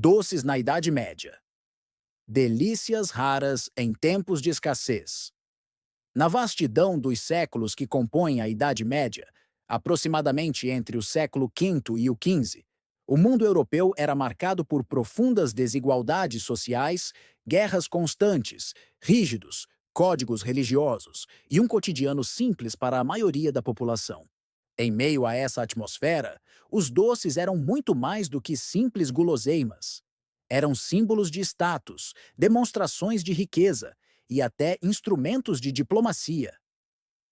Doces na Idade Média. Delícias raras em tempos de escassez. Na vastidão dos séculos que compõem a Idade Média, aproximadamente entre o século V e o XV, o mundo europeu era marcado por profundas desigualdades sociais, guerras constantes, rígidos, códigos religiosos e um cotidiano simples para a maioria da população. Em meio a essa atmosfera, os doces eram muito mais do que simples guloseimas. Eram símbolos de status, demonstrações de riqueza e até instrumentos de diplomacia.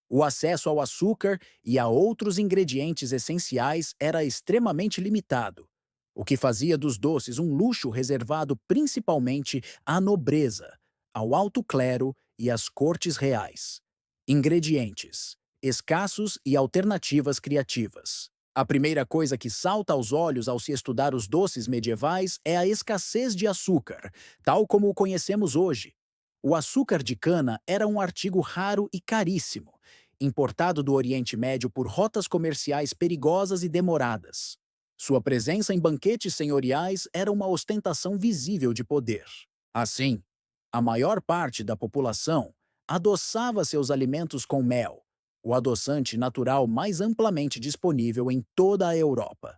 O acesso ao açúcar e a outros ingredientes essenciais era extremamente limitado, o que fazia dos doces um luxo reservado principalmente à nobreza, ao alto clero e às cortes reais. Ingredientes: escassos e alternativas criativas. A primeira coisa que salta aos olhos ao se estudar os doces medievais é a escassez de açúcar, tal como o conhecemos hoje. O açúcar de cana era um artigo raro e caríssimo, importado do Oriente Médio por rotas comerciais perigosas e demoradas. Sua presença em banquetes senhoriais era uma ostentação visível de poder. Assim, a maior parte da população adoçava seus alimentos com mel, o adoçante natural mais amplamente disponível em toda a Europa.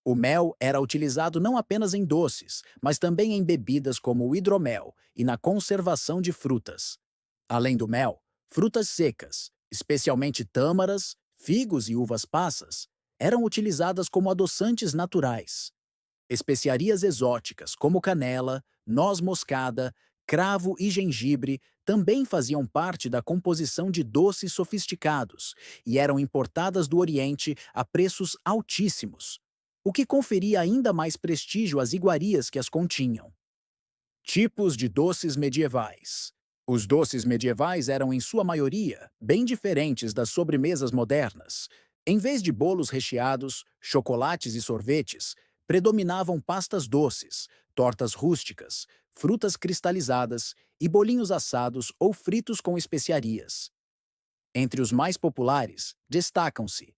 O mel era utilizado não apenas em doces, mas também em bebidas como o hidromel e na conservação de frutas. Além do mel, frutas secas, especialmente tâmaras, figos e uvas passas, eram utilizadas como adoçantes naturais. Especiarias exóticas como canela, noz moscada, cravo e gengibre também faziam parte da composição de doces sofisticados e eram importadas do Oriente a preços altíssimos, o que conferia ainda mais prestígio às iguarias que as continham. Tipos de doces medievais. Os doces medievais eram, em sua maioria, bem diferentes das sobremesas modernas. Em vez de bolos recheados, chocolates e sorvetes, predominavam pastas doces, tortas rústicas, frutas cristalizadas e bolinhos assados ou fritos com especiarias. Entre os mais populares, destacam-se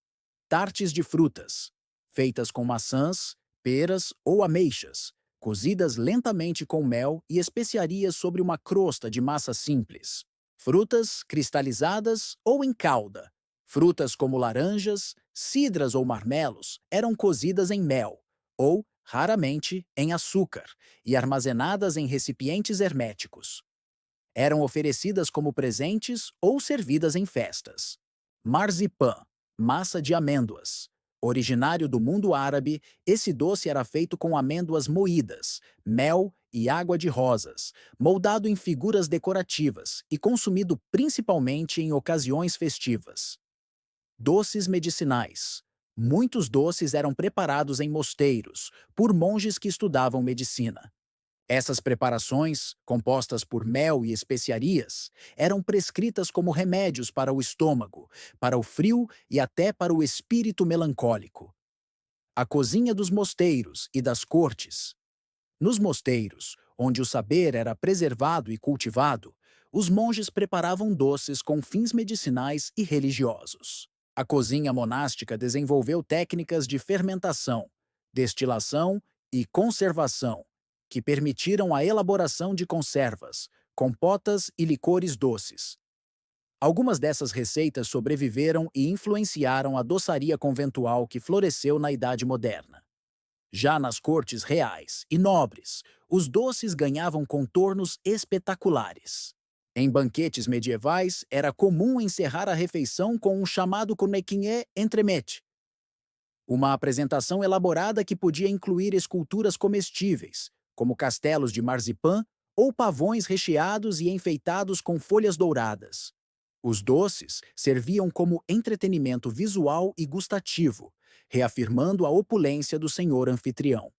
tartes de frutas, feitas com maçãs, peras ou ameixas, cozidas lentamente com mel e especiarias sobre uma crosta de massa simples. Frutas cristalizadas ou em calda. Frutas como laranjas, cidras ou marmelos eram cozidas em mel, ou, raramente, em açúcar, e armazenadas em recipientes herméticos. Eram oferecidas como presentes ou servidas em festas. Marzipan, massa de amêndoas. Originário do mundo árabe, esse doce era feito com amêndoas moídas, mel e água de rosas, moldado em figuras decorativas e consumido principalmente em ocasiões festivas. Doces medicinais. Muitos doces eram preparados em mosteiros, por monges que estudavam medicina. Essas preparações, compostas por mel e especiarias, eram prescritas como remédios para o estômago, para o frio e até para o espírito melancólico. A cozinha dos mosteiros e das cortes. Nos mosteiros, onde o saber era preservado e cultivado, os monges preparavam doces com fins medicinais e religiosos. A cozinha monástica desenvolveu técnicas de fermentação, destilação e conservação, que permitiram a elaboração de conservas, compotas e licores doces. Algumas dessas receitas sobreviveram e influenciaram a doçaria conventual que floresceu na Idade Moderna. Já nas cortes reais e nobres, os doces ganhavam contornos espetaculares. Em banquetes medievais, era comum encerrar a refeição com um chamado cornequinhet entremets, uma apresentação elaborada que podia incluir esculturas comestíveis, como castelos de marzipan ou pavões recheados e enfeitados com folhas douradas. Os doces serviam como entretenimento visual e gustativo, reafirmando a opulência do senhor anfitrião.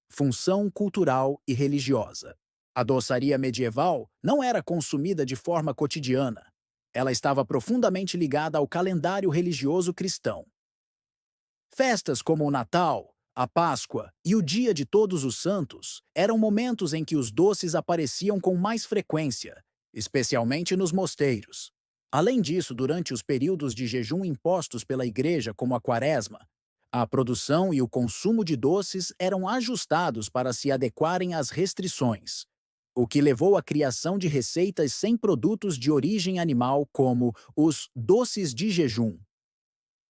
Função cultural e religiosa. A doçaria medieval não era consumida de forma cotidiana. Ela estava profundamente ligada ao calendário religioso cristão. Festas como o Natal, a Páscoa e o Dia de Todos os Santos eram momentos em que os doces apareciam com mais frequência, especialmente nos mosteiros. Além disso, durante os períodos de jejum impostos pela Igreja, como a Quaresma, A produção e o consumo de doces eram ajustados para se adequarem às restrições, o que levou à criação de receitas sem produtos de origem animal, como os doces de jejum.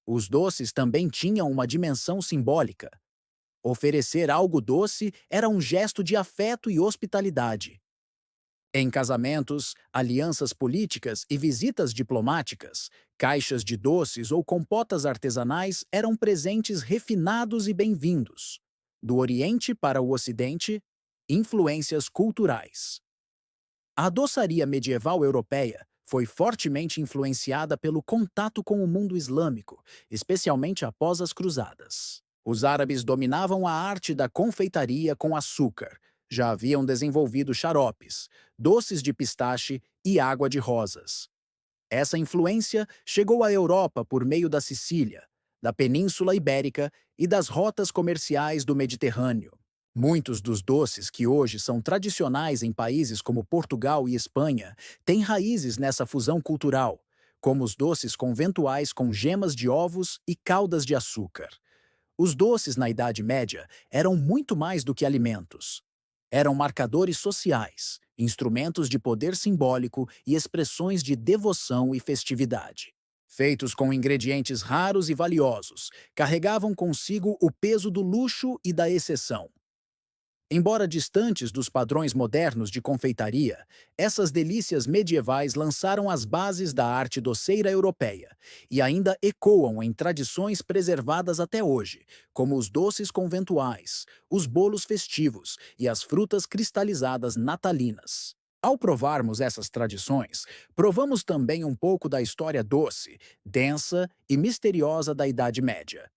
Os doces também tinham uma dimensão simbólica. Oferecer algo doce era um gesto de afeto e hospitalidade. Em casamentos, alianças políticas e visitas diplomáticas, caixas de doces ou compotas artesanais eram presentes refinados e bem-vindos. Do Oriente para o Ocidente, influências culturais. A doçaria medieval europeia foi fortemente influenciada pelo contato com o mundo islâmico, especialmente após as cruzadas. Os árabes dominavam a arte da confeitaria com açúcar. Já haviam desenvolvido xaropes, doces de pistache e água de rosas. Essa influência chegou à Europa por meio da Sicília, da Península Ibérica e das rotas comerciais do Mediterrâneo. Muitos dos doces que hoje são tradicionais em países como Portugal e Espanha têm raízes nessa fusão cultural, como os doces conventuais com gemas de ovos e caldas de açúcar. Os doces na Idade Média eram muito mais do que alimentos. Eram marcadores sociais, instrumentos de poder simbólico e expressões de devoção e festividade. Feitos com ingredientes raros e valiosos, carregavam consigo o peso do luxo e da exceção. Embora distantes dos padrões modernos de confeitaria, essas delícias medievais lançaram as bases da arte doceira europeia e ainda ecoam em tradições preservadas até hoje, como os doces conventuais, os bolos festivos e as frutas cristalizadas natalinas. Ao provarmos essas tradições, provamos também um pouco da história doce, densa e misteriosa da Idade Média.